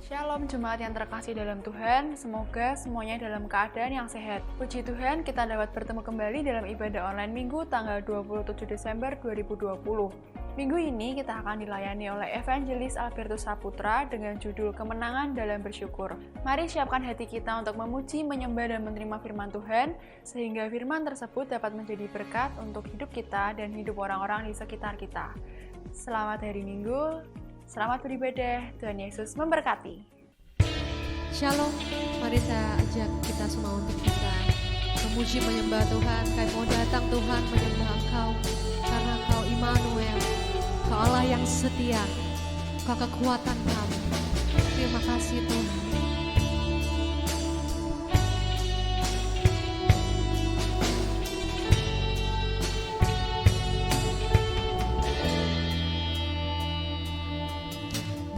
Shalom jemaat yang terkasih dalam Tuhan, semoga semuanya dalam keadaan yang sehat. Puji Tuhan, kita dapat bertemu kembali dalam ibadah online Minggu tanggal 27 Desember 2020. Minggu ini kita akan dilayani oleh Evangelis Albertus Saputra dengan judul Kemenangan dalam Bersyukur. Mari siapkan hati kita untuk memuji, menyembah, dan menerima firman Tuhan, sehingga firman tersebut dapat menjadi berkat untuk hidup kita dan hidup orang-orang di sekitar kita. Selamat hari Minggu. Selamat beribadah, Tuhan Yesus memberkati. Shalom, mari saya ajak kita semua untuk kita memuji menyembah Tuhan. Kami mau datang Tuhan menyembah Engkau, karena Engkau Immanuel, Engkau Allah yang setia, Engkau kekuatan kami. Terima kasih Tuhan.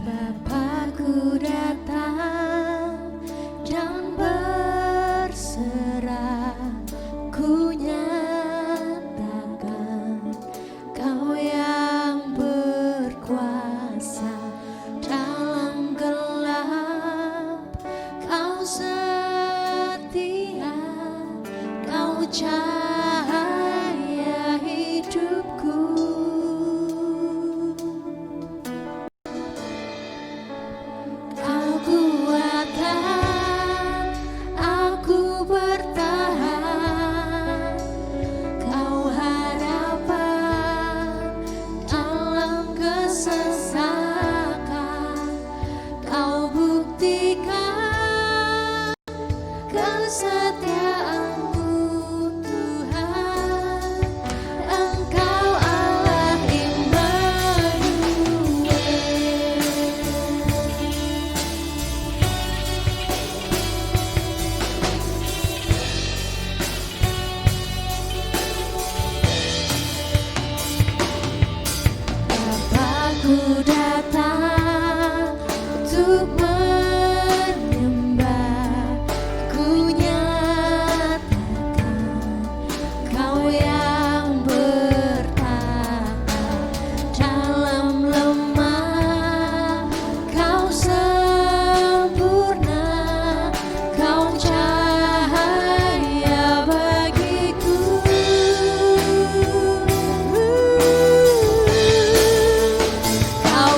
Bapakku datang dan berserah, ku nyatakan Kau yang berkuasa dalam gelap. Kau setia, Kau cahaya hidupku. Kau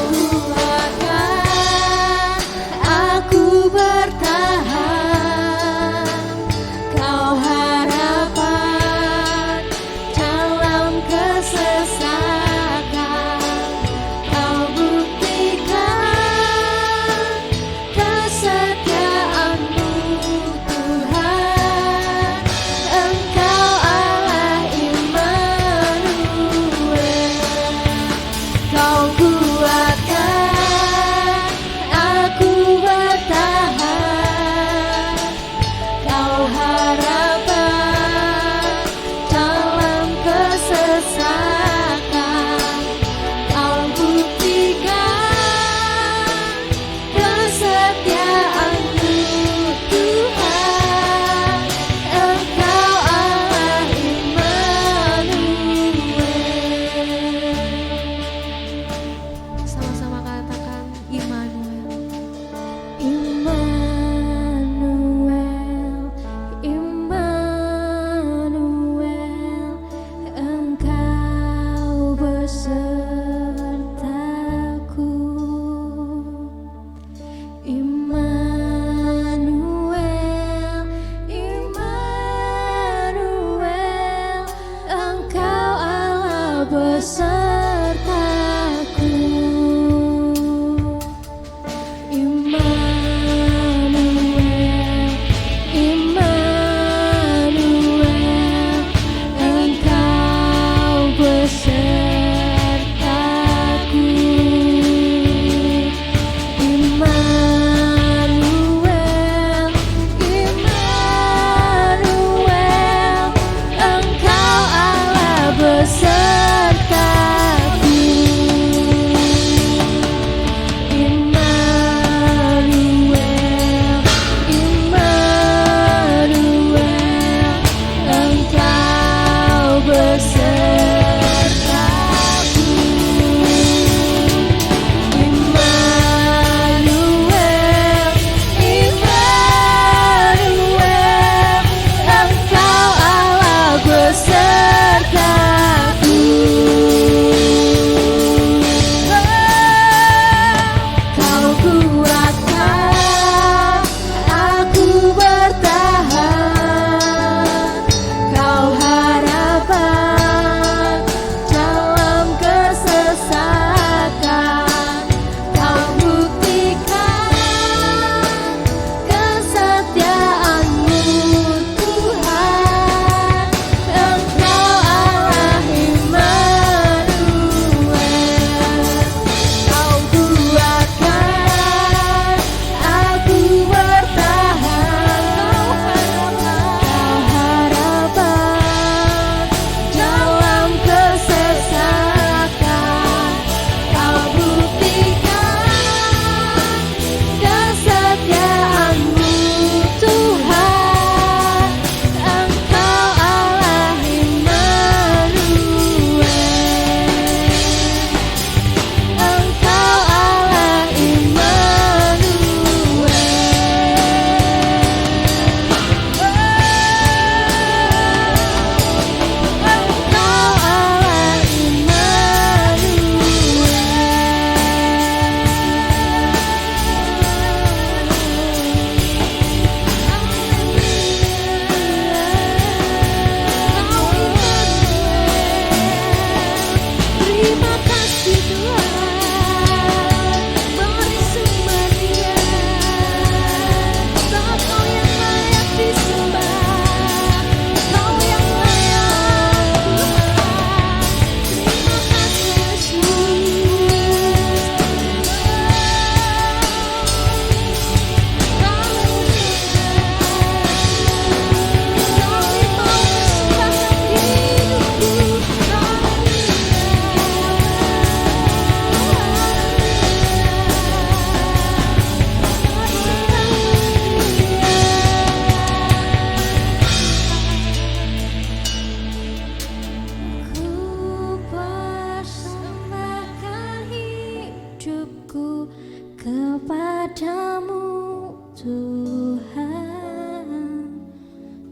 kepadamu Tuhan,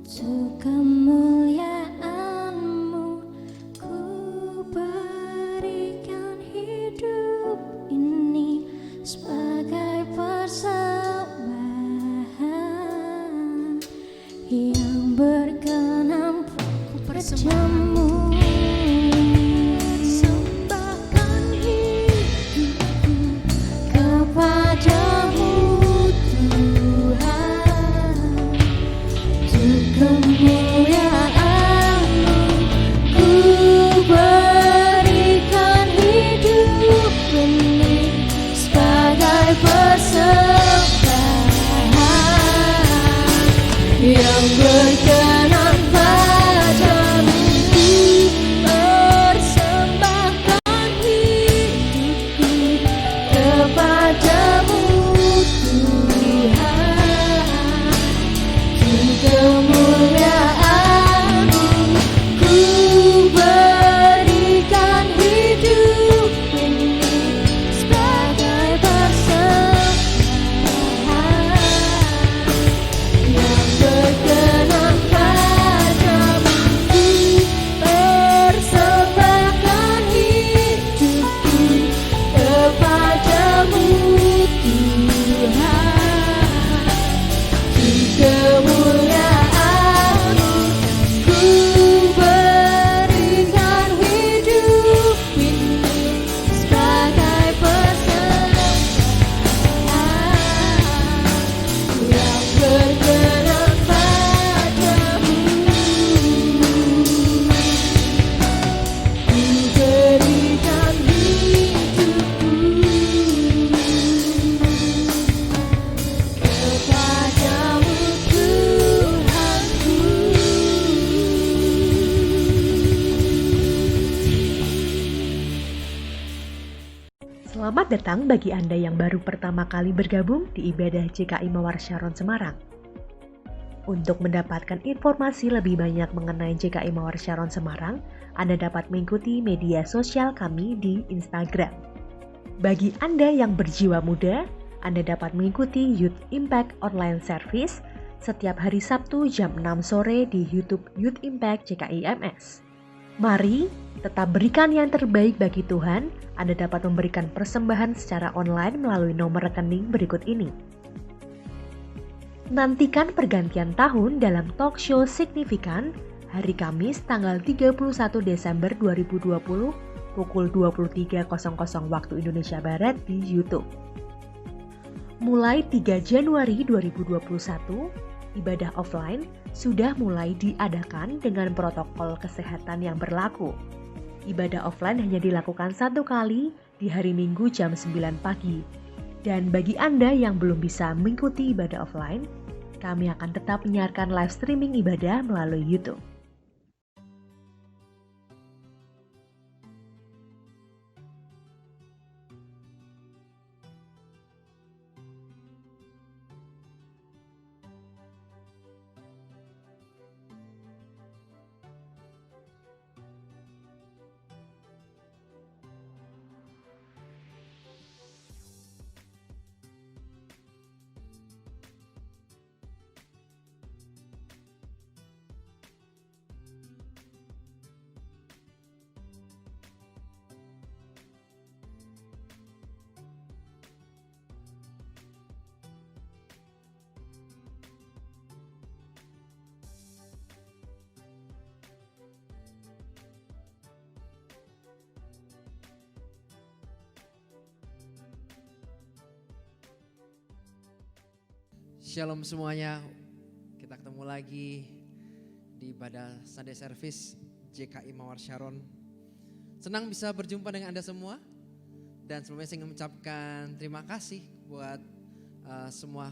untuk kemuliaan-Mu ku berikan hidup ini sebagai persembahan yang berkenan padamu. Persembahkan hidupku kepadamu Tuhan, untuk kemuliaan-Mu ku berikan hidup ini sebagai persembahan yang berkenan padamu. Persembahkan hidupku kepadamu Tuhan, untuk kemuliaan-Mu ku berikan hidup ini sebagai persembahan yang berkenan padamu. Ku persembahkan hidupku kepadamu Tuhan, untuk kemuliaan-Mu ku berikan hidup ini sebagai persembahan yang berkenan padamu. Ku berikan hidupku kepadamu Tuhanku. Selamat datang bagi Anda yang baru pertama kali bergabung di ibadah JKI Mawar Sharon Semarang. Untuk mendapatkan informasi lebih banyak mengenai JKI Mawar Sharon Semarang, Anda dapat mengikuti media sosial kami di Instagram. Bagi Anda yang berjiwa muda, Anda dapat mengikuti Youth Impact Online Service setiap hari Sabtu jam 6 sore di YouTube Youth Impact JKI MS. Mari tetap berikan yang terbaik bagi Tuhan. Anda dapat memberikan persembahan secara online melalui nomor rekening berikut ini. Nantikan pergantian tahun dalam talk show signifikan hari Kamis tanggal 31 Desember 2020 pukul 23.00 waktu Indonesia Barat di YouTube. Mulai 3 Januari 2021, ibadah offline sudah mulai diadakan dengan protokol kesehatan yang berlaku. Ibadah offline hanya dilakukan satu kali di hari Minggu jam 9 pagi. Dan bagi Anda yang belum bisa mengikuti ibadah offline, kami akan tetap menyiarkan live streaming ibadah melalui YouTube. Shalom semuanya, kita ketemu lagi di ibadah Sunday Service JKI Mawar Sharon. Senang bisa berjumpa dengan Anda semua. Dan sebelumnya saya ingin mengucapkan terima kasih buat semua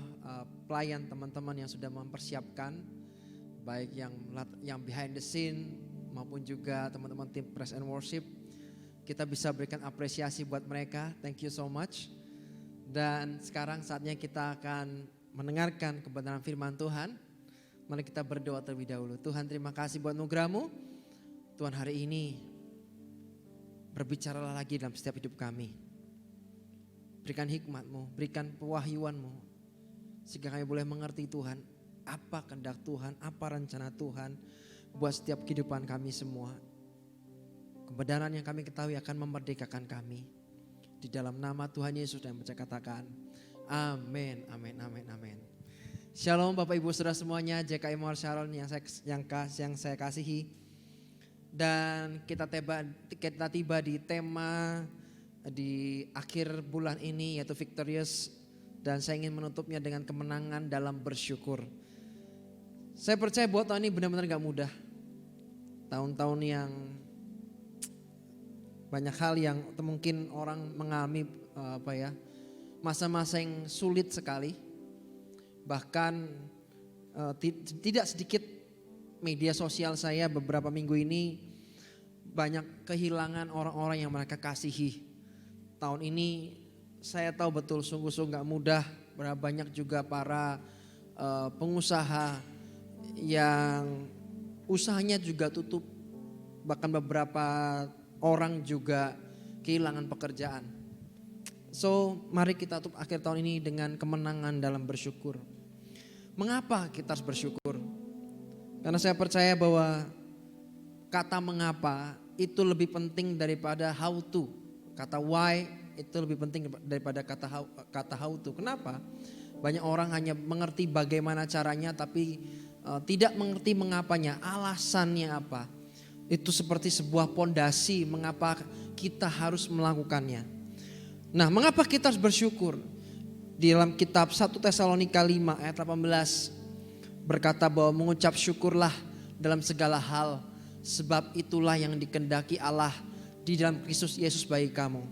pelayan teman-teman yang sudah mempersiapkan, baik yang behind the scene maupun juga teman-teman tim Praise and Worship. Kita bisa berikan apresiasi buat mereka, thank you so much. Dan sekarang saatnya kita akan mendengarkan kebenaran firman Tuhan. Mari kita berdoa terlebih dahulu. Tuhan, terima kasih buat anugerah-Mu. Tuhan, hari ini berbicaralah lagi dalam setiap hidup kami. berikan hikmat-Mu, berikan pewahyuan-Mu. Sehingga kami boleh mengerti Tuhan, apa kehendak Tuhan, apa rencana Tuhan buat setiap kehidupan kami semua. Kebenaran yang kami ketahui akan memerdekakan kami. Di dalam nama Tuhan Yesus dan percaya katakan, amin, amin, amin, amin. Shalom Bapak Ibu Saudara semuanya, JKI Mawar Sharon yang saya kasihi. Dan kita tiba di tema di akhir bulan ini yaitu Victorious. Dan saya ingin menutupnya dengan kemenangan dalam bersyukur. Saya percaya bahwa tahun ini benar-benar gak mudah. Tahun-tahun yang banyak hal yang mungkin orang mengalami masa-masa yang sulit sekali. Bahkan tidak sedikit media sosial saya beberapa minggu ini banyak kehilangan orang-orang yang mereka kasihi. Tahun ini saya tahu betul sungguh-sungguh gak mudah. Berapa banyak juga para pengusaha yang usahanya juga tutup. Bahkan beberapa orang juga kehilangan pekerjaan. So mari kita tutup akhir tahun ini dengan kemenangan dalam bersyukur. Mengapa kita harus bersyukur? Karena saya percaya bahwa kata mengapa itu lebih penting daripada how to. Kata why itu lebih penting daripada kata how to. Kenapa? Banyak orang hanya mengerti bagaimana caranya tapi tidak mengerti mengapanya, alasannya apa. Itu seperti sebuah pondasi mengapa kita harus melakukannya. Nah, mengapa kita harus bersyukur? Di dalam kitab 1 Tesalonika 5 ayat 18 berkata bahwa mengucap syukurlah dalam segala hal, sebab itulah yang dikehendaki Allah di dalam Kristus Yesus bagi kamu.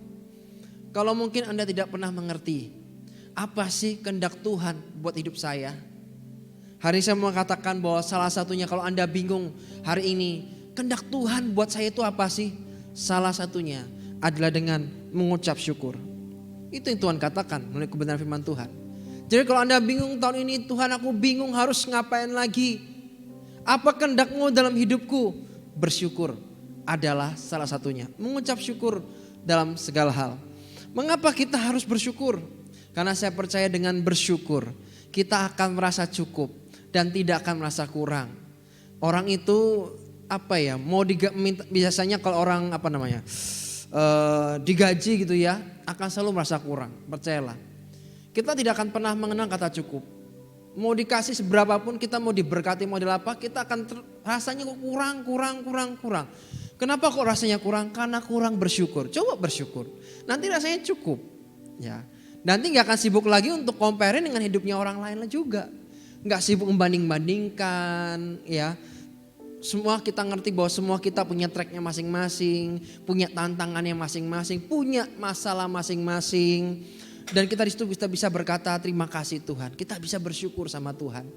Kalau mungkin Anda tidak pernah mengerti apa sih kehendak Tuhan buat hidup saya. Hari ini saya mau katakan bahwa salah satunya kalau Anda bingung hari ini kehendak Tuhan buat saya itu apa sih? Salah satunya adalah dengan mengucap syukur. Itu yang Tuhan katakan melalui kebenaran firman Tuhan. Jadi kalau Anda bingung tahun ini, Tuhan aku bingung harus ngapain lagi. Apa kehendak-Mu dalam hidupku? Bersyukur adalah salah satunya. Mengucap syukur dalam segala hal. Mengapa kita harus bersyukur? Karena saya percaya dengan bersyukur kita akan merasa cukup dan tidak akan merasa kurang. Orang itu biasanya kalau orang digaji gitu ya, akan selalu merasa kurang. Percayalah. Kita tidak akan pernah mengenal kata cukup. Mau dikasih seberapapun, kita mau diberkati model apa, kita akan rasanya kok kurang. Kenapa kok rasanya kurang? Karena kurang bersyukur. Coba bersyukur. Nanti rasanya cukup. Ya. Nanti gak akan sibuk lagi untuk comparing dengan hidupnya orang lain juga. Gak sibuk membanding-bandingkan. Ya. Semua kita ngerti bahwa semua kita punya tracknya masing-masing. Punya tantangannya masing-masing. Punya masalah masing-masing. Dan kita di situ bisa berkata terima kasih Tuhan. Kita bisa bersyukur sama Tuhan.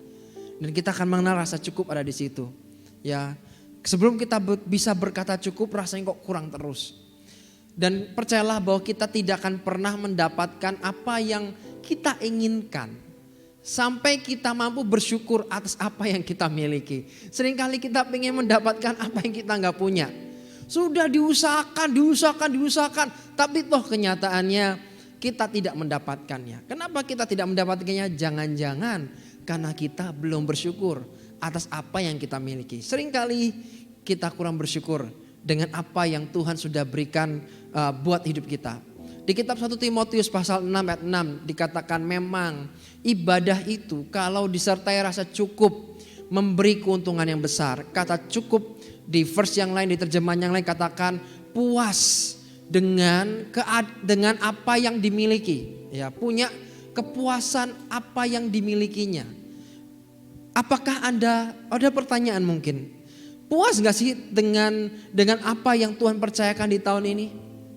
Dan kita akan mengenal rasa cukup ada di situ. Ya. Sebelum kita bisa berkata cukup, rasanya kok kurang terus. Dan percayalah bahwa kita tidak akan pernah mendapatkan apa yang kita inginkan. Sampai kita mampu bersyukur atas apa yang kita miliki. Seringkali kita ingin mendapatkan apa yang kita nggak punya. Sudah diusahakan. Tapi toh kenyataannya kita tidak mendapatkannya. Kenapa kita tidak mendapatkannya? Jangan-jangan karena kita belum bersyukur atas apa yang kita miliki. Seringkali kita kurang bersyukur dengan apa yang Tuhan sudah berikan buat hidup kita. Di kitab 1 Timotius pasal 6 ayat 6 dikatakan memang ibadah itu kalau disertai rasa cukup memberi keuntungan yang besar. Kata cukup di verse yang lain, di terjemahan yang lain katakan puas dengan apa yang dimiliki. Ya, punya kepuasan apa yang dimilikinya. Apakah ada pertanyaan mungkin, puas gak sih dengan apa yang Tuhan percayakan di tahun ini?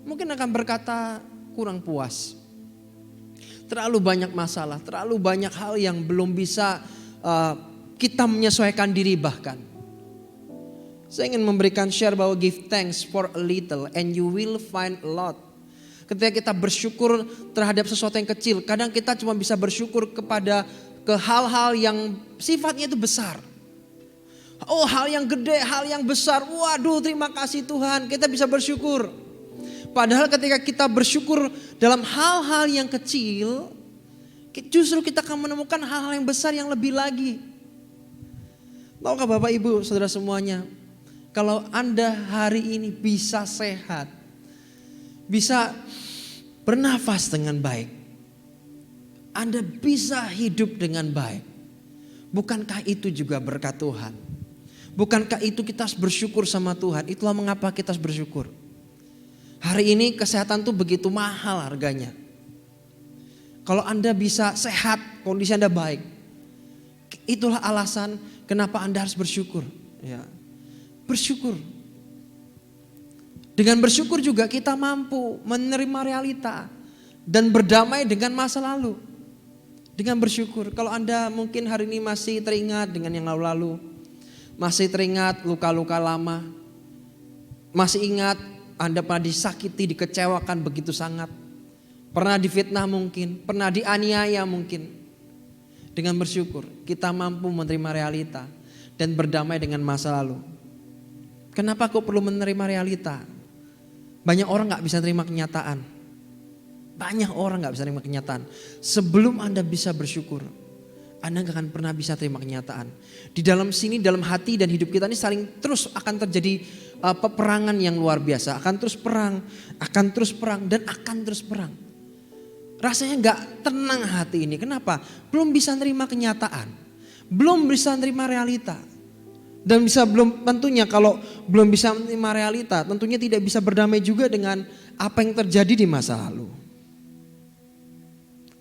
Mungkin akan berkata kurang puas. Terlalu banyak masalah, terlalu banyak hal yang belum bisa kita menyesuaikan diri bahkan. Saya ingin memberikan share bahwa give thanks for a little and you will find a lot. Ketika kita bersyukur terhadap sesuatu yang kecil, kadang kita cuma bisa bersyukur ke hal-hal yang sifatnya itu besar. Oh, hal yang gede, hal yang besar. Waduh, terima kasih Tuhan, kita bisa bersyukur. Padahal ketika kita bersyukur dalam hal-hal yang kecil, justru kita akan menemukan hal-hal yang besar yang lebih lagi. Tahukah Bapak Ibu Saudara semuanya, kalau Anda hari ini bisa sehat, bisa bernafas dengan baik, Anda bisa hidup dengan baik, bukankah itu juga berkat Tuhan? Bukankah itu kita harus bersyukur sama Tuhan? Itulah mengapa kita harus bersyukur. Hari ini kesehatan tuh begitu mahal harganya. Kalau Anda bisa sehat, kondisi Anda baik, itulah alasan kenapa Anda harus bersyukur. Ya, bersyukur. Dengan bersyukur juga kita mampu menerima realita dan berdamai dengan masa lalu. Dengan bersyukur. Kalau Anda mungkin hari ini masih teringat dengan yang lalu-lalu, masih teringat luka-luka lama, masih ingat Anda pernah disakiti, dikecewakan begitu sangat, pernah difitnah mungkin, pernah dianiaya mungkin. Dengan bersyukur kita mampu menerima realita dan berdamai dengan masa lalu. Kenapa kok perlu menerima realita? Banyak orang gak bisa terima kenyataan. Banyak orang gak bisa terima kenyataan. Sebelum Anda bisa bersyukur, Anda gak akan pernah bisa terima kenyataan. Di dalam sini, dalam hati dan hidup kita ini saling terus akan terjadi peperangan yang luar biasa. Akan terus perang, dan akan terus perang. Rasanya gak tenang hati ini. Kenapa? Belum bisa nerima kenyataan. Belum bisa nerima realita. Dan tentunya kalau belum bisa menerima realita, tentunya tidak bisa berdamai juga dengan apa yang terjadi di masa lalu.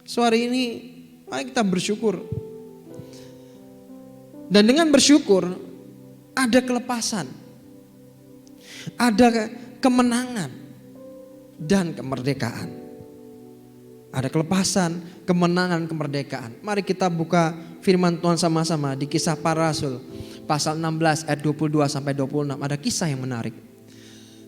So hari ini mari kita bersyukur. Dan dengan bersyukur ada kelepasan, ada kemenangan dan kemerdekaan. Ada kelepasan, kemenangan, kemerdekaan. Mari kita buka firman Tuhan sama-sama di Kisah Para Rasul pasal 16 ayat 22 sampai 26. Ada kisah yang menarik.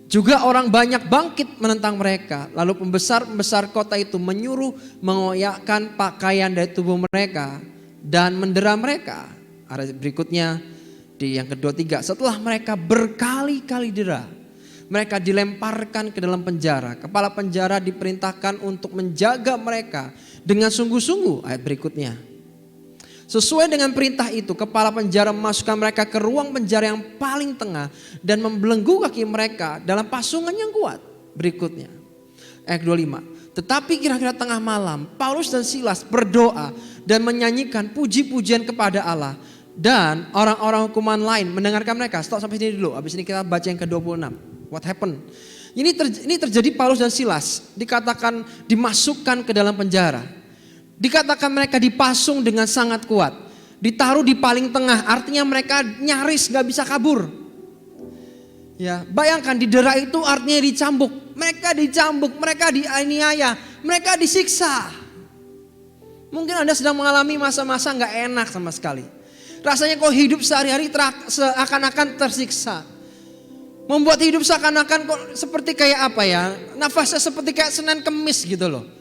Juga orang banyak bangkit menentang mereka. Lalu pembesar-pembesar kota itu menyuruh mengoyakkan pakaian dari tubuh mereka dan mendera mereka. Ada berikutnya di yang kedua tiga. Setelah mereka berkali-kali dera, mereka dilemparkan ke dalam penjara. Kepala penjara diperintahkan untuk menjaga mereka dengan sungguh-sungguh. Ayat berikutnya. Sesuai dengan perintah itu, kepala penjara memasukkan mereka ke ruang penjara yang paling tengah dan membelenggu kaki mereka dalam pasungan yang kuat. Berikutnya, ayat 25. Tetapi kira-kira tengah malam, Paulus dan Silas berdoa dan menyanyikan puji-pujian kepada Allah. Dan orang-orang hukuman lain mendengarkan mereka. Stop sampai sini dulu, habis ini kita baca yang ke-26. What happened? Ini terjadi Paulus dan Silas dikatakan dimasukkan ke dalam penjara. Dikatakan mereka dipasung dengan sangat kuat. Ditaruh di paling tengah, artinya mereka nyaris gak bisa kabur. Ya, bayangkan didera itu artinya dicambuk. Mereka dicambuk, mereka dianiaya, mereka disiksa. Mungkin Anda sedang mengalami masa-masa gak enak sama sekali. Rasanya kok hidup sehari-hari seakan-akan tersiksa. Membuat hidup seakan-akan kok seperti kayak apa ya, nafasnya seperti kayak Senin Kemis gitu loh.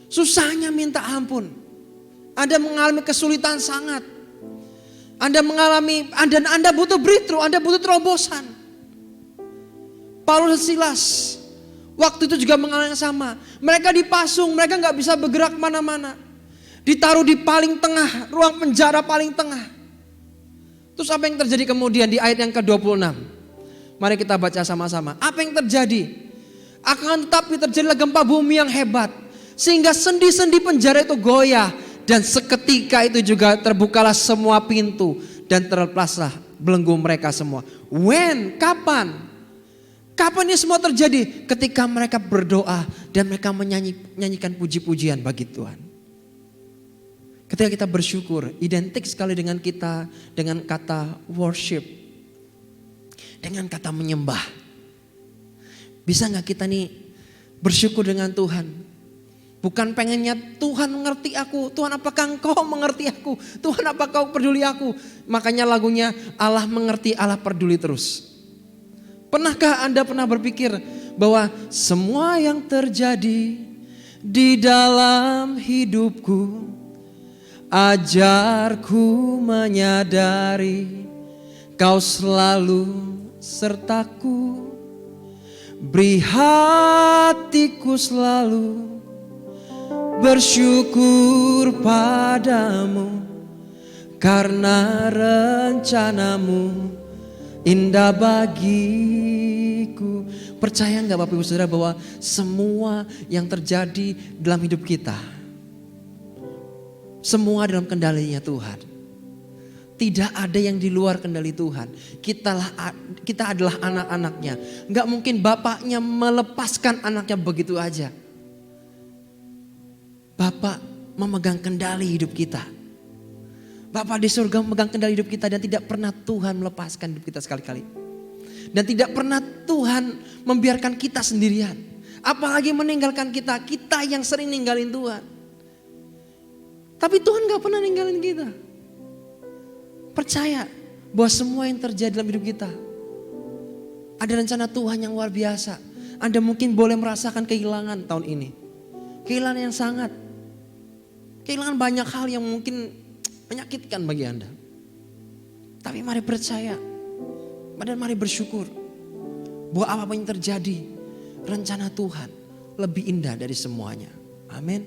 Susahnya minta ampun. Anda mengalami kesulitan sangat. Anda butuh breakthrough, Anda butuh terobosan. Paulus dan Silas waktu itu juga mengalami yang sama. Mereka dipasung, mereka gak bisa bergerak kemana-mana. Ditaruh di paling tengah, ruang penjara paling tengah. Terus apa yang terjadi kemudian di ayat yang ke-26? Mari kita baca sama-sama. Apa yang terjadi? Akan tetapi terjadilah gempa bumi yang hebat, sehingga sendi-sendi penjara itu goyah. Dan seketika itu juga terbukalah semua pintu dan terlepaslah belenggu mereka semua. When? Kapan? Kapan ini semua terjadi? Ketika mereka berdoa dan mereka menyanyikan puji-pujian bagi Tuhan. Ketika kita bersyukur, identik sekali dengan kita dengan kata worship. Dengan kata menyembah. Bisa gak kita nih bersyukur dengan Tuhan? Bukan pengennya Tuhan mengerti aku. Tuhan apakah engkau mengerti aku? Tuhan apakah kau peduli aku? Makanya lagunya Allah mengerti, Allah peduli terus. Pernahkah Anda pernah berpikir bahwa semua yang terjadi di dalam hidupku, ajarku menyadari kau selalu sertaku, Beri hatiku selalu bersyukur padamu, karena rencanamu indah bagiku. Percaya nggak Bapak Ibu Saudara bahwa semua yang terjadi dalam hidup kita, semua dalam kendalinya Tuhan. Tidak ada yang di luar kendali Tuhan. Kita adalah anak-anaknya. Nggak mungkin bapaknya melepaskan anaknya begitu aja. Bapak memegang kendali hidup kita. Bapak di surga memegang kendali hidup kita dan tidak pernah Tuhan melepaskan hidup kita sekali-kali. Dan tidak pernah Tuhan membiarkan kita sendirian. Apalagi meninggalkan kita yang sering ninggalin Tuhan. Tapi Tuhan gak pernah ninggalin kita. Percaya bahwa semua yang terjadi dalam hidup kita, ada rencana Tuhan yang luar biasa. Anda mungkin boleh merasakan kehilangan tahun ini. Kehilangan yang sangat. Kehilangan banyak hal yang mungkin menyakitkan bagi Anda. Tapi mari percaya, dan mari bersyukur bahwa apapun yang terjadi, rencana Tuhan lebih indah dari semuanya. Amin.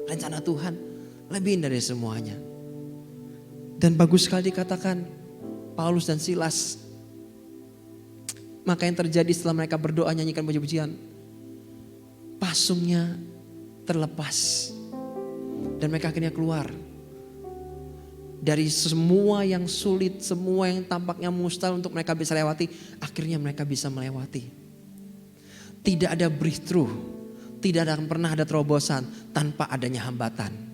Rencana Tuhan lebih indah dari semuanya. Dan bagus sekali dikatakan Paulus dan Silas. Maka yang terjadi setelah mereka berdoa nyanyikan puji-pujian, pasungnya terlepas. Dan mereka akhirnya keluar dari semua yang sulit, semua yang tampaknya mustahil untuk mereka bisa lewati. Akhirnya mereka bisa melewati. Tidak ada breakthrough, tidak akan pernah ada terobosan tanpa adanya hambatan.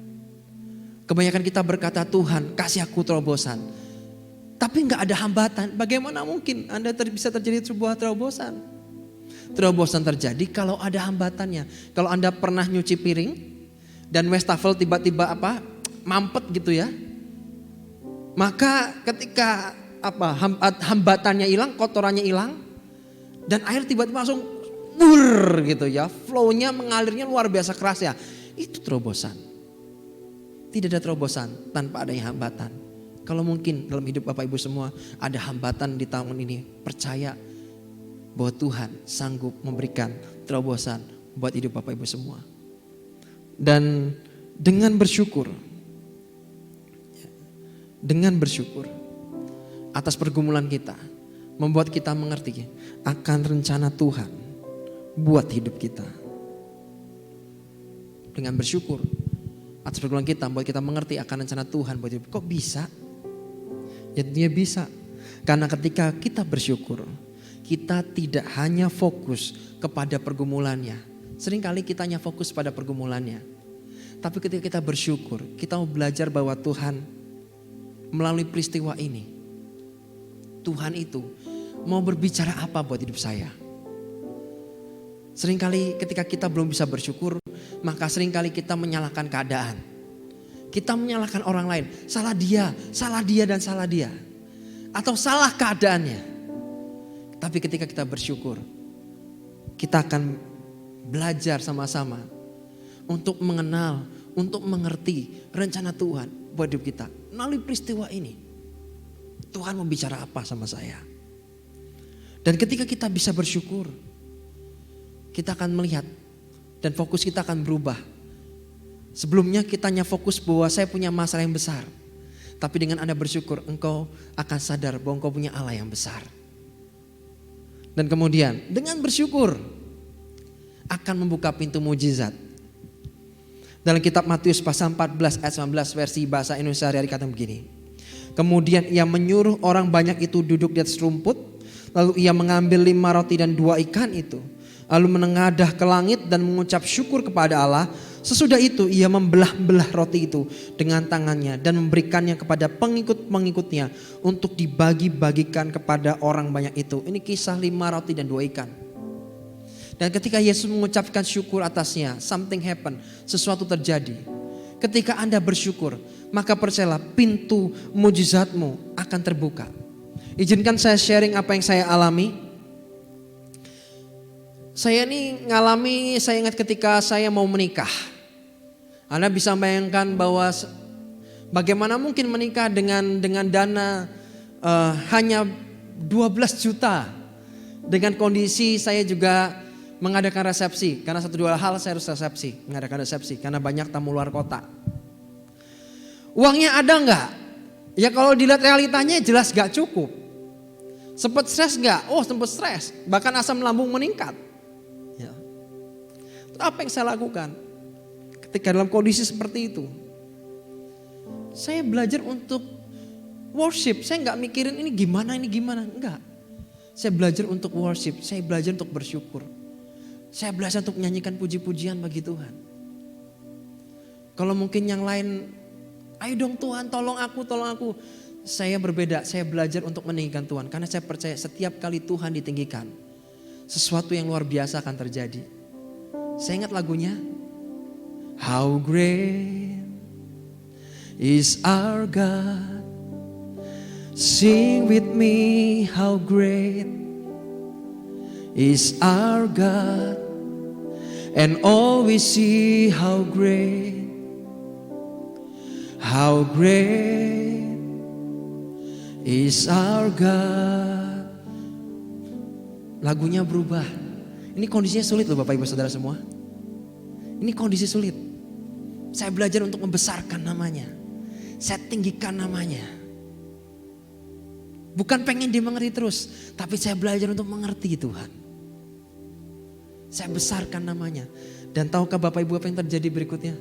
Kebanyakan kita berkata, Tuhan kasih aku terobosan, tapi gak ada hambatan. Bagaimana mungkin Anda bisa terjadi sebuah terobosan? Terobosan terjadi kalau ada hambatannya. Kalau Anda pernah nyuci piring dan wastafel tiba-tiba mampet gitu ya, maka ketika hambatannya hilang, kotorannya hilang, dan air tiba-tiba langsung gitu ya, flow-nya mengalirnya luar biasa keras ya. Itu terobosan. Tidak ada terobosan tanpa adanya hambatan. Kalau mungkin dalam hidup Bapak Ibu semua ada hambatan di tahun ini, percaya bahwa Tuhan sanggup memberikan terobosan buat hidup Bapak Ibu semua. Dan dengan bersyukur atas pergumulan kita, membuat kita mengerti akan rencana Tuhan buat hidup kita. Dengan bersyukur atas pergumulan kita, membuat kita mengerti akan rencana Tuhan buat hidup. Kok bisa? Ya dia bisa. Karena ketika kita bersyukur, kita tidak hanya fokus kepada pergumulannya. Seringkali kita hanya fokus pada pergumulannya. Tapi ketika kita bersyukur, kita mau belajar bahwa Tuhan melalui peristiwa ini, Tuhan itu mau berbicara apa buat hidup saya. Seringkali ketika kita belum bisa bersyukur, maka seringkali kita menyalahkan keadaan. Kita menyalahkan orang lain, salah dia dan salah dia. Atau salah keadaannya. Tapi ketika kita bersyukur, kita akan belajar sama-sama untuk mengenal, untuk mengerti rencana Tuhan buat hidup kita. Melalui peristiwa ini, Tuhan mau bicara apa sama saya. Dan ketika kita bisa bersyukur, kita akan melihat dan fokus kita akan berubah. Sebelumnya kita hanya fokus bahwa saya punya masalah yang besar. Tapi dengan Anda bersyukur, engkau akan sadar bahwa engkau punya Allah yang besar. Dan kemudian dengan bersyukur akan membuka pintu mujizat. Dalam kitab Matius pasal 14 ayat 19 versi bahasa Indonesia hari kata begini. Kemudian ia menyuruh orang banyak itu duduk di atas rumput. Lalu ia mengambil 5 roti dan 2 ikan itu. Lalu menengadah ke langit dan mengucap syukur kepada Allah. Sesudah itu ia membelah-belah roti itu dengan tangannya dan memberikannya kepada pengikut-pengikutnya untuk dibagi-bagikan kepada orang banyak itu. Ini kisah 5 roti dan 2 ikan. Dan ketika Yesus mengucapkan syukur atasnya, something happen, sesuatu terjadi. Ketika Anda bersyukur, maka percayalah pintu mujizatmu akan terbuka. Izinkan saya sharing apa yang saya alami. Saya ingat ketika saya mau menikah. Anda bisa bayangkan bahwa bagaimana mungkin menikah dengan dana hanya 12 juta. Dengan kondisi saya juga mengadakan resepsi. Karena 1-2 hal saya harus mengadakan resepsi. Karena banyak tamu luar kota. Uangnya ada enggak? Ya kalau dilihat realitanya jelas gak cukup. Sempet stres enggak? Oh sempet stres. Bahkan asam lambung meningkat. Ya. Apa yang saya lakukan? Ketika dalam kondisi seperti itu. Saya belajar untuk worship. Saya enggak mikirin ini gimana. Enggak. Saya belajar untuk worship. Saya belajar untuk bersyukur. Saya belajar untuk menyanyikan puji-pujian bagi Tuhan. Kalau mungkin yang lain, ayo dong Tuhan tolong aku. Saya berbeda, saya belajar untuk meninggikan Tuhan. Karena saya percaya setiap kali Tuhan ditinggikan, sesuatu yang luar biasa akan terjadi. Saya ingat lagunya, How great is our God. Sing with me, how great is our God. And all we see, how great is our God. Lagunya berubah. Ini kondisinya sulit loh Bapak Ibu Saudara semua. Ini kondisi sulit. Saya belajar untuk membesarkan namanya. Saya tinggikan namanya. Bukan pengen dimengerti terus, tapi saya belajar untuk mengerti Tuhan. Saya besarkan namanya. Dan tahukah Bapak Ibu apa yang terjadi berikutnya?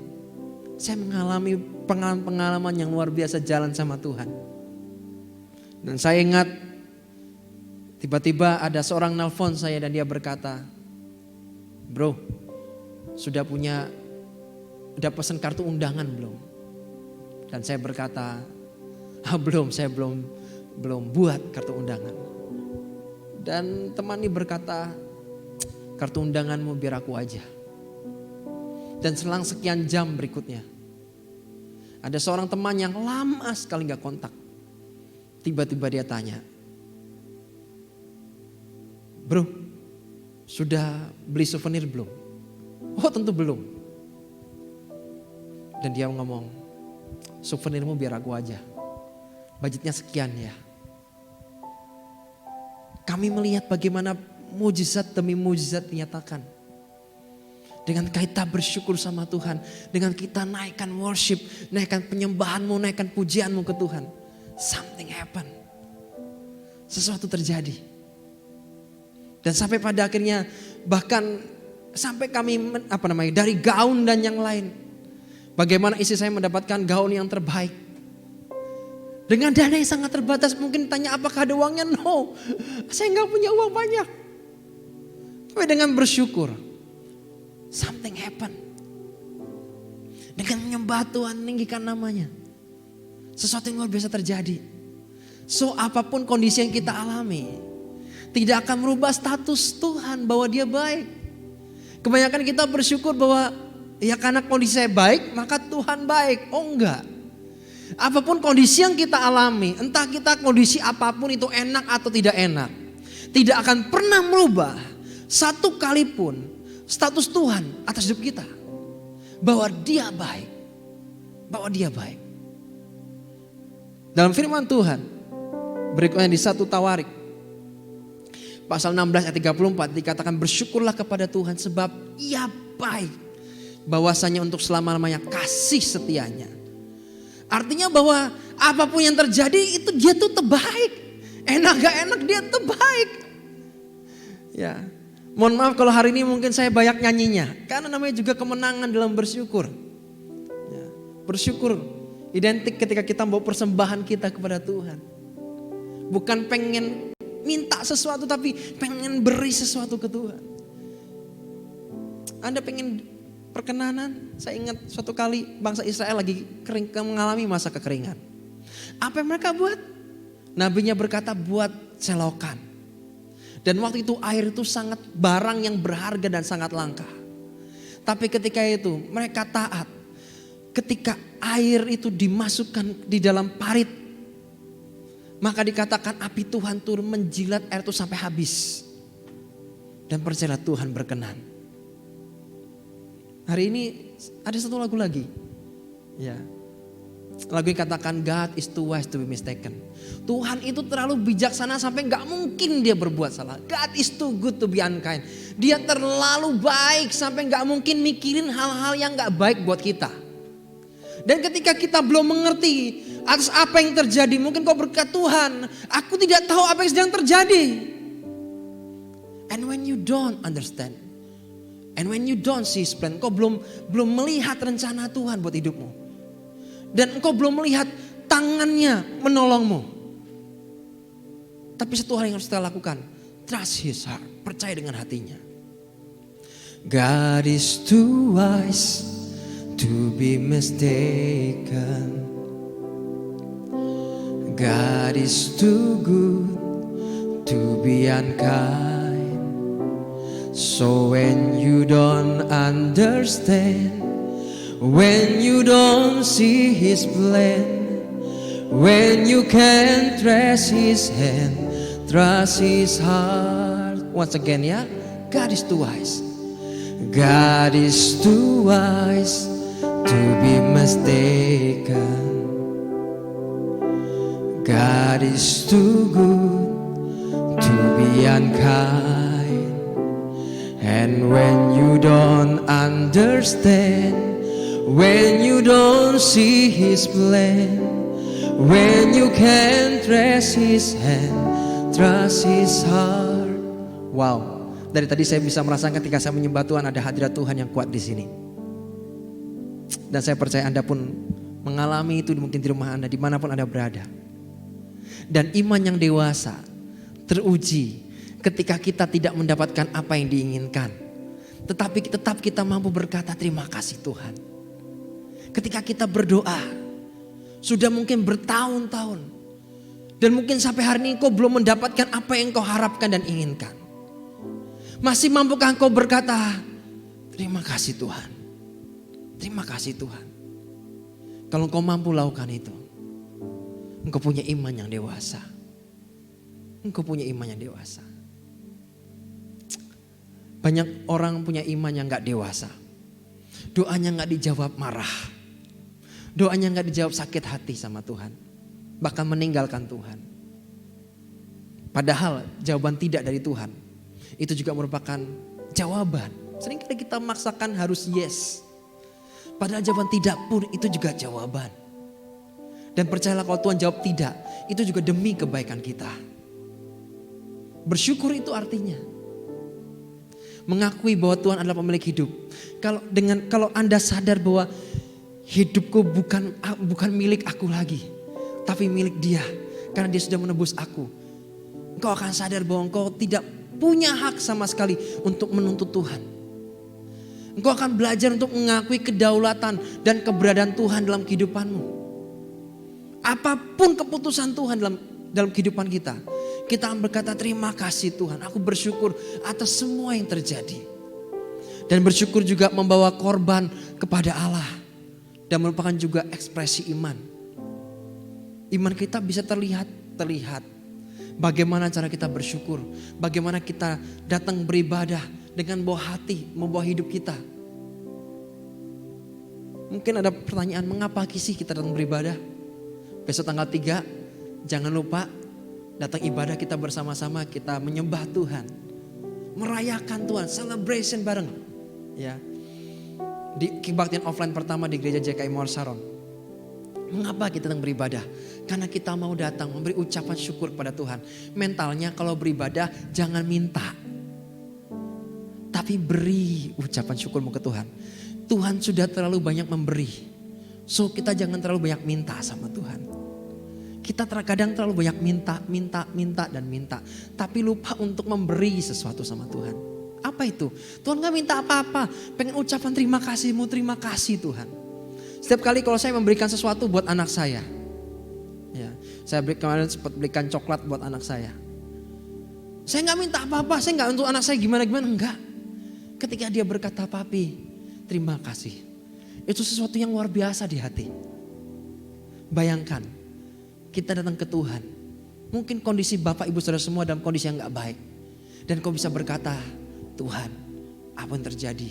Saya mengalami pengalaman yang luar biasa jalan sama Tuhan. Dan saya ingat tiba-tiba ada seorang nelpon saya dan dia berkata, "Bro, udah pesan kartu undangan belum?" Dan saya berkata, belum, saya belum buat kartu undangan. Dan teman ini berkata, "Kartu undanganmu biar aku aja." Dan selang sekian jam berikutnya, ada seorang teman yang lama sekali gak kontak. Tiba-tiba dia tanya, "Bro, sudah beli souvenir belum?" "Oh tentu belum." Dan dia ngomong, "Souvenirmu biar aku aja. Budgetnya sekian ya." Kami melihat bagaimana mujizat demi mujizat dinyatakan. Dengan kita bersyukur sama Tuhan. Dengan kita naikkan worship, naikkan penyembahanmu, naikkan pujianmu ke Tuhan. Something happen. Sesuatu terjadi. Dan sampai pada akhirnya bahkan sampai kami dari gaun dan yang lain. Bagaimana istri saya mendapatkan gaun yang terbaik. Dengan dana yang sangat terbatas, mungkin tanya apakah ada uangnya? No, saya nggak punya uang banyak. Tapi dengan bersyukur, something happen. Dengan menyembah Tuhan, meninggikan namanya, sesuatu yang luar biasa terjadi. So apapun kondisi yang kita alami, tidak akan merubah status Tuhan bahwa dia baik. Kebanyakan kita bersyukur bahwa ya karena kondisi saya baik, maka Tuhan baik. Oh enggak. Apapun kondisi yang kita alami, entah kita kondisi apapun itu enak atau tidak enak, tidak akan pernah merubah satu kali pun status Tuhan atas hidup kita. Bahwa dia baik. Bahwa dia baik. Dalam firman Tuhan, berikutnya di 1 Tawarik, pasal 16 ayat 34 dikatakan, "Bersyukurlah kepada Tuhan sebab ia baik. Bahwasanya untuk selama-lamanya kasih setianya." Artinya bahwa apapun yang terjadi itu dia tuh terbaik. Enak gak enak dia terbaik. Ya, mohon maaf kalau hari ini mungkin saya banyak nyanyinya. Karena namanya juga kemenangan dalam bersyukur. Ya, bersyukur identik ketika kita bawa persembahan kita kepada Tuhan. Bukan pengen minta sesuatu tapi pengen beri sesuatu ke Tuhan. Anda pengen perkenanan, saya ingat suatu kali bangsa Israel lagi mengalami masa kekeringan. Apa yang mereka buat? Nabinya berkata buat selokan. Dan waktu itu air itu sangat barang yang berharga dan sangat langka. Tapi ketika itu mereka taat. Ketika air itu dimasukkan di dalam parit, maka dikatakan api Tuhan turun menjilat air itu sampai habis. Dan percayalah Tuhan berkenan. Hari ini ada satu lagu lagi. Ya. Lagu yang katakan God is too wise to be mistaken. Tuhan itu terlalu bijaksana sampai gak mungkin dia berbuat salah. God is too good to be unkind. Dia terlalu baik sampai gak mungkin mikirin hal-hal yang gak baik buat kita. Dan ketika kita belum mengerti atas apa yang terjadi, mungkin kau berkata, Tuhan, aku tidak tahu apa yang sedang terjadi. And when you don't understand, and when you don't see his plan, kau belum melihat rencana Tuhan buat hidupmu. Dan engkau belum melihat tangannya menolongmu. Tapi satu hal yang harus kita lakukan, trust his heart, percaya dengan hatinya. God is too wise to be mistaken. God is too good to be unkind. So when you don't understand, when you don't see his plan, when you can't trust his hand, trust his heart. Once again ya, God is too wise. God is too wise to be mistaken. God is too good to be unkind. And when you don't understand, when you don't see his plan, when you can't trust his hand, trust his heart. Wow, dari tadi saya bisa merasakan ketika saya menyembah Tuhan ada hadirat Tuhan yang kuat di sini. Dan saya percaya Anda pun mengalami itu mungkin di rumah Anda, dimanapun Anda berada. Dan iman yang dewasa teruji ketika kita tidak mendapatkan apa yang diinginkan, tetapi tetap kita mampu berkata terima kasih Tuhan. Ketika kita berdoa, sudah mungkin bertahun-tahun, dan mungkin sampai hari ini kau belum mendapatkan apa yang kau harapkan dan inginkan. Masih mampukah kau berkata, terima kasih Tuhan. Terima kasih Tuhan. Kalau kau mampu lakukan itu, engkau punya iman yang dewasa. Engkau punya iman yang dewasa. Banyak orang punya iman yang gak dewasa. Doanya gak dijawab marah. Doanya gak dijawab sakit hati sama Tuhan. Bahkan meninggalkan Tuhan. Padahal jawaban tidak dari Tuhan, itu juga merupakan jawaban. Seringkali kita memaksakan harus yes. Padahal jawaban tidak pun itu juga jawaban. Dan percayalah kalau Tuhan jawab tidak, itu juga demi kebaikan kita. Bersyukur itu artinya mengakui bahwa Tuhan adalah pemilik hidup. Kalau Anda sadar bahwa hidupku bukan milik aku lagi, tapi milik Dia, karena Dia sudah menebus aku. Engkau akan sadar bahwa engkau tidak punya hak sama sekali untuk menuntut Tuhan. Engkau akan belajar untuk mengakui kedaulatan dan keberadaan Tuhan dalam kehidupanmu. Apapun keputusan Tuhan dalam kehidupan kita, kita akan berkata terima kasih Tuhan. Aku bersyukur atas semua yang terjadi. Dan bersyukur juga membawa korban kepada Allah. Dan merupakan juga ekspresi iman. Iman kita bisa terlihat. Bagaimana cara kita bersyukur. Bagaimana kita datang beribadah dengan bawa hati, membawa hidup kita. Mungkin ada pertanyaan, mengapa sih kita datang beribadah? Besok tanggal 3, jangan lupa datang ibadah kita bersama-sama, kita menyembah Tuhan. Merayakan Tuhan, celebration bareng. Ya. Di kebaktian offline pertama di gereja JKI Mawar Sharon. Mengapa kita datang beribadah? Karena kita mau datang memberi ucapan syukur kepada Tuhan. Mentalnya kalau beribadah jangan minta. Tapi beri ucapan syukurmu ke Tuhan. Tuhan sudah terlalu banyak memberi. So kita jangan terlalu banyak minta sama Tuhan. Kita terkadang terlalu banyak minta. Tapi lupa untuk memberi sesuatu sama Tuhan. Apa itu? Tuhan gak minta apa-apa. Pengen ucapan terima kasihmu, terima kasih Tuhan. Setiap kali kalau saya memberikan sesuatu buat anak saya. Ya, saya kemarin sempat belikan coklat buat anak saya. Saya gak minta apa-apa, saya gak untuk anak saya gimana-gimana, enggak. Ketika dia berkata, papi terima kasih. Itu sesuatu yang luar biasa di hati. Bayangkan, kita datang ke Tuhan. Mungkin kondisi bapak ibu saudara semua dalam kondisi yang gak baik. Dan kau bisa berkata, Tuhan apa yang terjadi?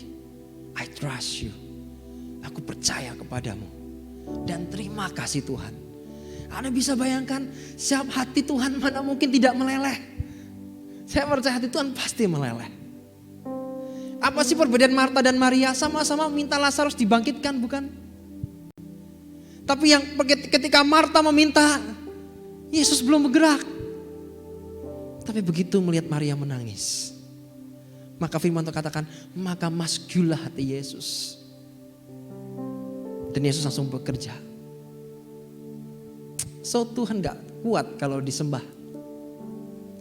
I trust you. Aku percaya kepadamu. dan terima kasih Tuhan. Anda bisa bayangkan siap hati Tuhan mana mungkin tidak meleleh. Saya percaya hati Tuhan pasti meleleh. Apa sih perbedaan Marta dan Maria? Sama-sama minta Lazarus dibangkitkan, bukan? Tapi yang ketika Marta meminta, Yesus belum bergerak. Tapi begitu melihat Maria menangis, maka firman Tuhan katakan, maka maskulah hati Yesus. Dan Yesus langsung bekerja. So Tuhan gak kuat kalau disembah.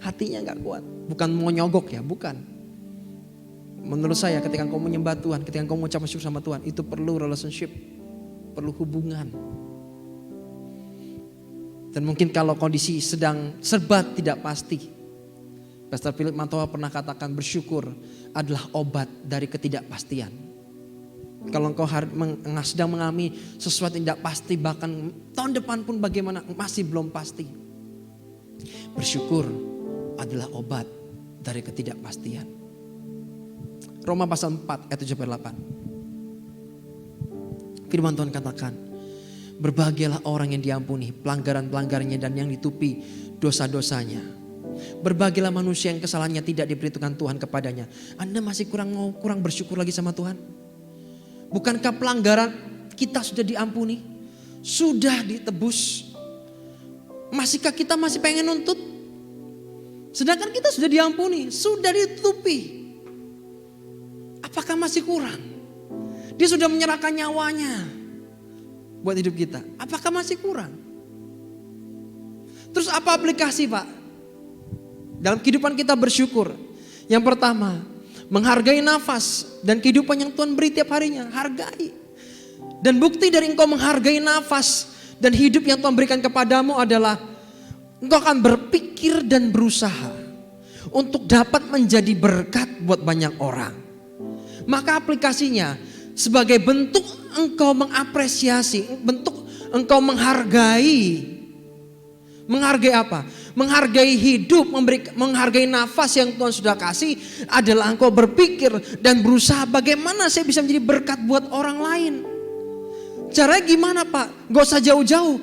Hatinya gak kuat. Bukan mau nyogok ya, bukan. Menurut saya ketika kau menyembah Tuhan, ketika kau mengucap syukur sama Tuhan, itu perlu relationship, perlu hubungan. Dan mungkin kalau kondisi sedang serba tidak pasti, Pastor Philip Mantowa pernah katakan bersyukur adalah obat dari ketidakpastian. Kalau engkau sedang mengalami sesuatu yang tidak pasti, bahkan tahun depan pun bagaimana masih belum pasti, bersyukur adalah obat dari ketidakpastian. Roma pasal 4 ayat 7-8. Firman Tuhan katakan, berbahagialah orang yang diampuni pelanggaran-pelanggarannya dan yang ditutupi dosa-dosanya. Berbahagialah manusia yang kesalahannya tidak diperhitungkan Tuhan kepadanya. Anda masih kurang bersyukur lagi sama Tuhan? Bukankah pelanggaran kita sudah diampuni? Sudah ditebus? Masihkah kita masih pengen nuntut? Sedangkan kita sudah diampuni, sudah ditutupi. Apakah masih kurang? Dia sudah menyerahkan nyawanya buat hidup kita. Apakah masih kurang? Terus apa aplikasi Pak? Dalam kehidupan kita bersyukur. Yang pertama, menghargai nafas dan kehidupan yang Tuhan beri tiap harinya. Hargai. Dan bukti dari engkau menghargai nafas dan hidup yang Tuhan berikan kepadamu adalah engkau akan berpikir dan berusaha untuk dapat menjadi berkat buat banyak orang. Maka aplikasinya sebagai bentuk engkau mengapresiasi, bentuk engkau menghargai. Menghargai apa? Menghargai hidup, menghargai nafas yang Tuhan sudah kasih adalah engkau berpikir dan berusaha bagaimana saya bisa menjadi berkat buat orang lain. Caranya gimana Pak? Gak usah jauh-jauh.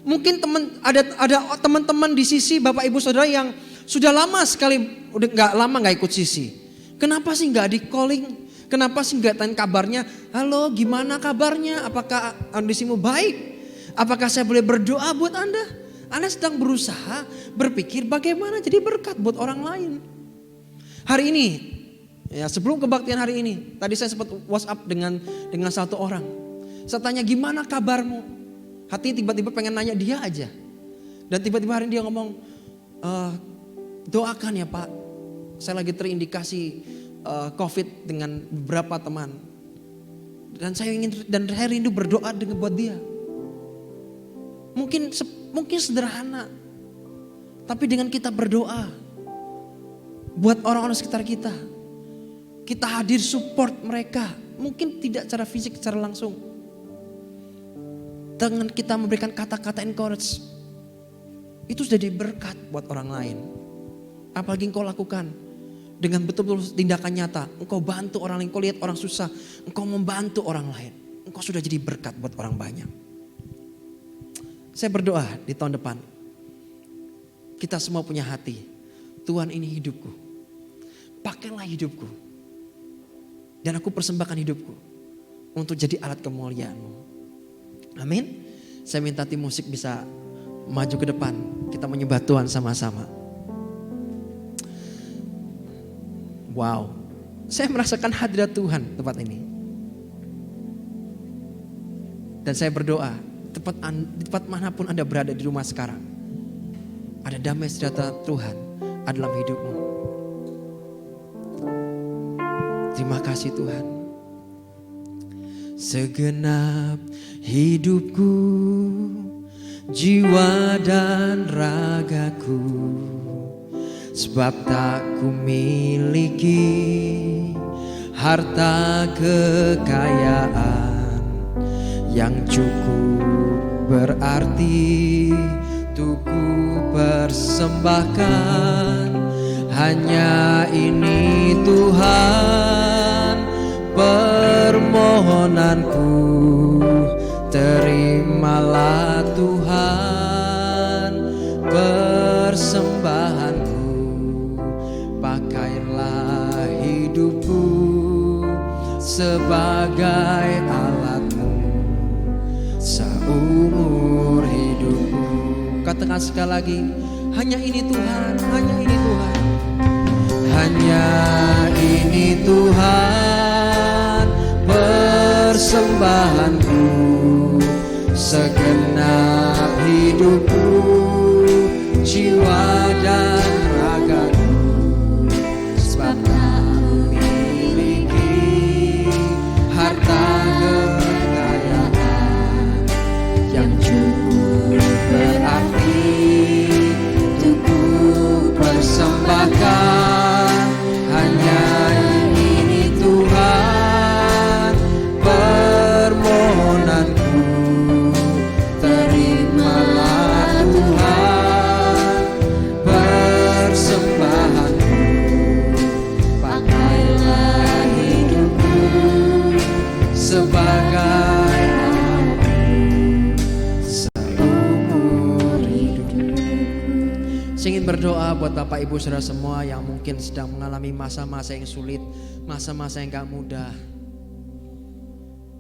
Mungkin ada teman-teman di sisi Bapak Ibu Saudara yang sudah lama sekali, udah gak ikut sisi. Kenapa sih gak di calling? Kenapa sih gak tanya kabarnya? Halo, gimana kabarnya? Apakah kondisimu baik? Apakah saya boleh berdoa buat Anda? Anda sedang berusaha berpikir bagaimana jadi berkat buat orang lain. Hari ini, ya sebelum kebaktian hari ini, tadi saya sempat WhatsApp dengan satu orang. Saya tanya gimana kabarmu? Hati tiba-tiba pengen nanya dia aja. Dan tiba-tiba hari ini dia ngomong, doakan ya Pak, saya lagi terindikasi COVID dengan beberapa teman. Dan saya rindu berdoa dengan buat dia. Mungkin sederhana, tapi dengan kita berdoa buat orang-orang sekitar kita, kita hadir support mereka, mungkin tidak secara fisik, secara langsung. Dengan kita memberikan kata-kata encourage, itu sudah jadi berkat buat orang lain. Apalagi engkau lakukan dengan betul-betul tindakan nyata, engkau bantu orang lain, engkau lihat orang susah, engkau membantu orang lain, engkau sudah jadi berkat buat orang banyak. Saya berdoa di tahun depan, kita semua punya hati, Tuhan ini hidupku, pakailah hidupku, dan aku persembahkan hidupku untuk jadi alat kemuliaan-Mu. Amin. Saya minta tim musik bisa maju ke depan, kita menyembah Tuhan sama-sama. Wow, saya merasakan hadirat Tuhan tempat ini. Dan saya berdoa, di tempat manapun Anda berada di rumah sekarang, ada damai sejahtera Tuhan ada dalam hidupmu. Terima kasih Tuhan. Segenap hidupku, jiwa dan ragaku, sebab tak ku miliki harta kekayaan yang cukup berarti untuk ku persembahkan. Hanya ini Tuhan permohonanku, Terimalah Tuhan persembahanku, pakailah hidupku sebagai alatmu seumur hidupku. Katakan sekali lagi, hanya ini Tuhan, hanya ini Tuhan. Hanya ini Tuhan persembahanku, segenap hidupku, jiwa dan ragaku, sebab tak memiliki harta kekayaan yang cukup berarti untuk ku persembahkan. Hanya ini Tuhan permohonanku, terimalah Tuhan persembahanku, pakailah hidupku sebagai seumur hidupku. Saya ingin berdoa buat Bapak Ibu Saudara semua yang mungkin sedang mengalami masa-masa yang sulit, masa-masa yang gak mudah.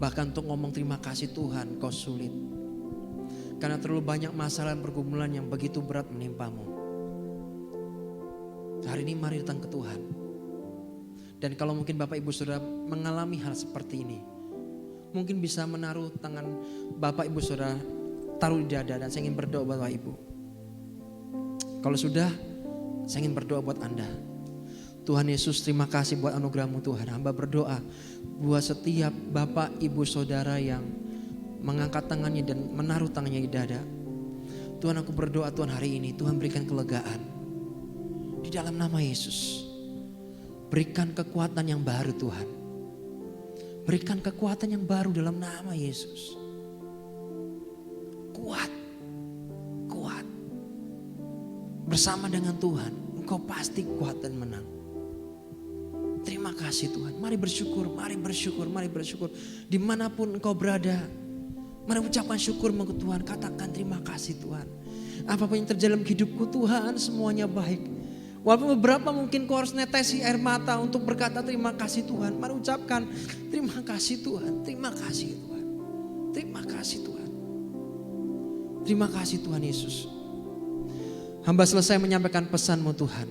Bahkan untuk ngomong terima kasih Tuhan kau sulit. Karena terlalu banyak masalah dan pergumulan yang begitu berat menimpamu. Hari ini mari datang ke Tuhan. Dan kalau mungkin Bapak Ibu Saudara mengalami hal seperti ini, mungkin bisa menaruh tangan Bapak Ibu Saudara, taruh di dada, dan saya ingin berdoa buat Bapak Ibu. Kalau sudah, saya ingin berdoa buat Anda. Tuhan Yesus, terima kasih buat anugerah-Mu Tuhan. Hamba berdoa buat setiap Bapak Ibu Saudara yang mengangkat tangannya dan menaruh tangannya di dada. Tuhan, aku berdoa Tuhan hari ini, Tuhan berikan kelegaan. Di dalam nama Yesus, berikan kekuatan yang baru Tuhan. Berikan kekuatan yang baru dalam nama Yesus. Kuat. Bersama dengan Tuhan, engkau pasti kuat dan menang. Terima kasih Tuhan. Mari bersyukur, mari bersyukur, mari bersyukur. Dimanapun engkau berada, mari ucapkan syukur ke Tuhan. Katakan terima kasih Tuhan. Apapun yang terjadi dalam hidupku Tuhan, semuanya baik. Walaupun beberapa mungkin kau harus netesi air mata untuk berkata terima kasih Tuhan. Mari ucapkan terima kasih Tuhan, terima kasih Tuhan. Terima kasih Tuhan. Terima kasih Tuhan Yesus. Hamba selesai menyampaikan pesan-Mu Tuhan.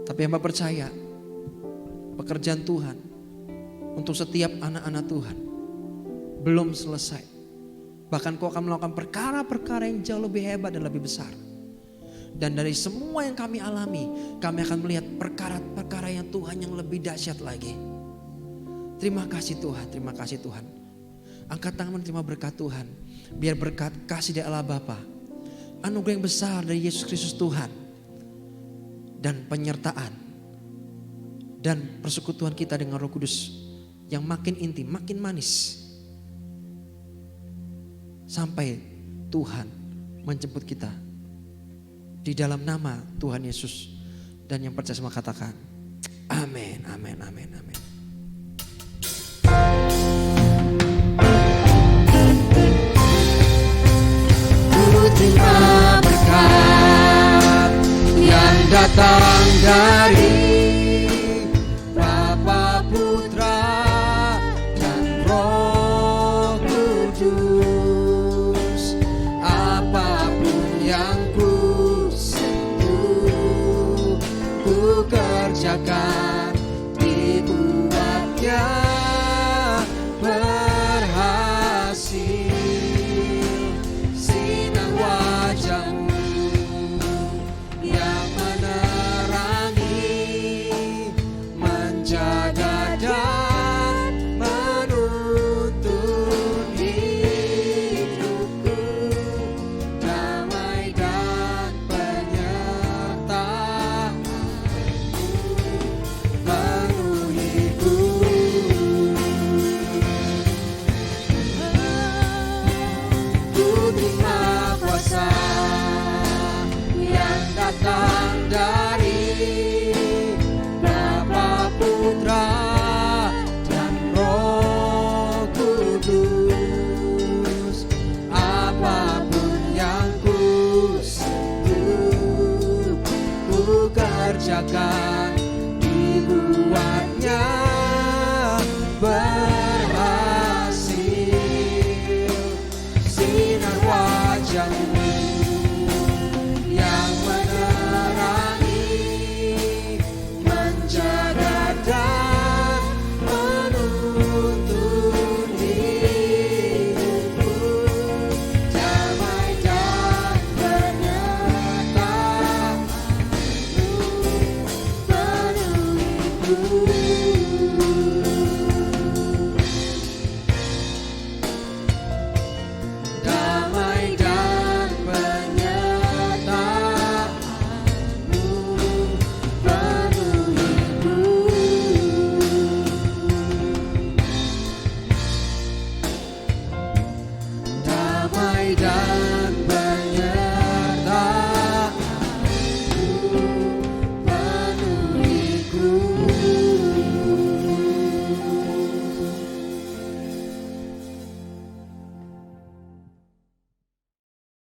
Tapi hamba percaya pekerjaan Tuhan untuk setiap anak-anak Tuhan belum selesai. Bahkan Kau akan melakukan perkara-perkara yang jauh lebih hebat dan lebih besar. Dan dari semua yang kami alami, kami akan melihat perkara-perkara yang Tuhan yang lebih dahsyat lagi. Terima kasih Tuhan, terima kasih Tuhan. Angkat tangan menerima berkat Tuhan. Biar berkat kasih dari Allah Bapa, anugerah yang besar dari Yesus Kristus Tuhan, dan penyertaan dan persekutuan kita dengan Roh Kudus yang makin intim, makin manis, sampai Tuhan menjemput kita di dalam nama Tuhan Yesus. Dan yang percaya semua katakan amin, amin, amin, amin. Terima berkat yang datang dari Bapa, Putra, dan Roh Kudus. Apapun yang ku sentuh, ku kerjakan, dibuatnya berhasil. Terima kuasa